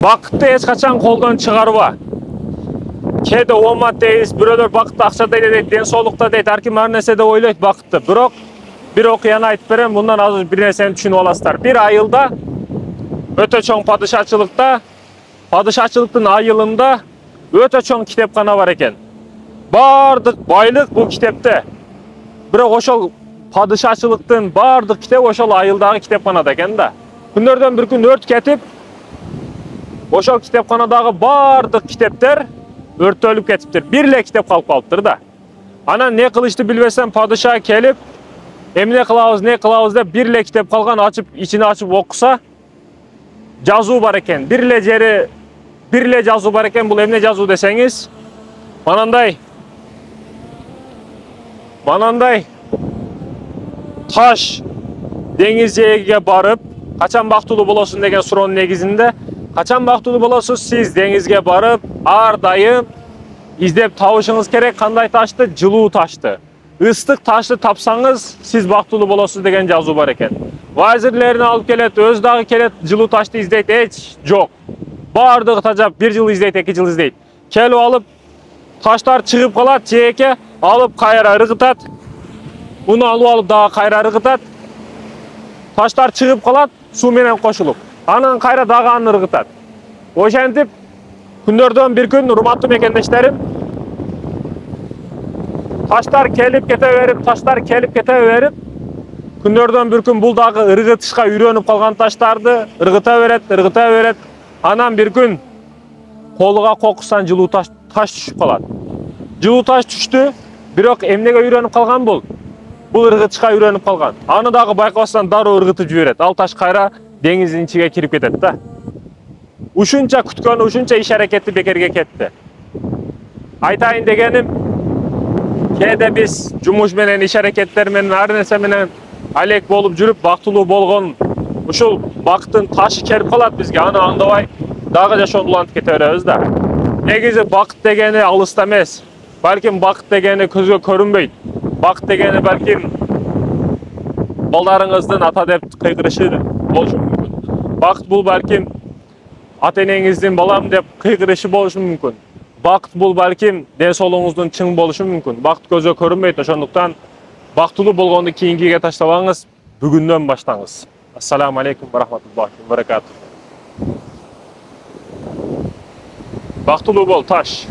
Бақытты ешқашан қолдан шығарба. Кеде омат дейіз, біреулер бақытты ақшада дейді, денсаулықта дейді, әркім әр нәрседе ойлайды бақытты. Бірақ bir okuyana айтып берем, bundan az bir нәрсені düşünüp olasыздар. Bir айылда өте чоң падишачылыктын айылында өте чоң китепкана бар екен. Бардык байлык бул китепте. Бирок ошол падишачылыктын бардык китеп ошол айылдагы китепканада экен да. Күндөрдөн бир күн өрт кетип, ошол китепканадагы бардык китептер өрттөлүп кетиптир. Бир эле китеп калып калыптыр да. Анан не кылышты билбесем, падиша келип, эмне кылабыз деп бир эле китеп калган, ачып, ичине ачып окуса, жазуу бар экен. Бир эле жазуу бар экен. Бул эмне жазуу десеңиз, манандай таш деңиз жээге барып, качан бактылуу болосуң деген суроонун негизинде, качан бактылуу болосуз, сиз деңизге барып, ар дайым издеп табышыңыз керек. Кандай ташты? Жылуу ташты. Ыстык ташты тапсаңыз, сиз бактылуу болосуз деген жазуу бар экен. Вазирлерин алып келет, өз дагы келет, жылуу ташты издейт, эч жок. Бардыгы тажап, 1 жыл издейт, 2 жыл издейт. Келип алып, таштар чыгып калат, жээке алып кайра ыргытат. Уну алып дагы кайра ыргытат. Таштар чыгып калат, суу менен кошулуп. Анан кайра дагы аны ыргытат. Ошентип, күндөрдөн бир күн, урматтуу мекендештерим, таштар келип кете берип, күндөрдөн бир күн бул дагы ыргытышка үйрөнүп калган таштарды ыргыта берет. Анан бир күн колуга кокуссан жылуу таш түшүп калат. Жылуу таш түштү, бирок эмнеге үйрөнүп калган бул? Бул ыргытышка үйрөнүп калган. Аны дагы байкабастан дароо ыргытып жиберет. Ал таш кайра деңиздин ичиге кирип кетет да. Ушунча күткөнү, ушунча иш аракети бекерге кетти. Айтайын дегеним, кээде биз жумуш менен, иш аракеттер менен, ар нерсе менен алек болуп жүрүп, бактылуу болгон ушул бакыттын ташы келип калат бизге. Аны аңдабай дагы жашоону улантып кете беребиз да. Негизи бакыт дегени алыста эмес. Балким бакыт дегени көзгө көрүнбөйт. Бакыт дегени балким балдарыңыздын ата деп кыйгырышы болушу мүмкүн. Бакыт бул балким ата энеңиздин балам деп кыйгырышы болушу мүмкүн. Бакыт бул балким ден соолугуңуздун чың болушу мүмкүн. Бакыт көзгө көрүнбөйт, ошондуктан бактылуу болгонду кийинкиге таштабаңыз, бүгүндөн баштаңыз. Ассаламу алейкум ва рахматуллахи ва баракатух. Бактылуу бол, таш.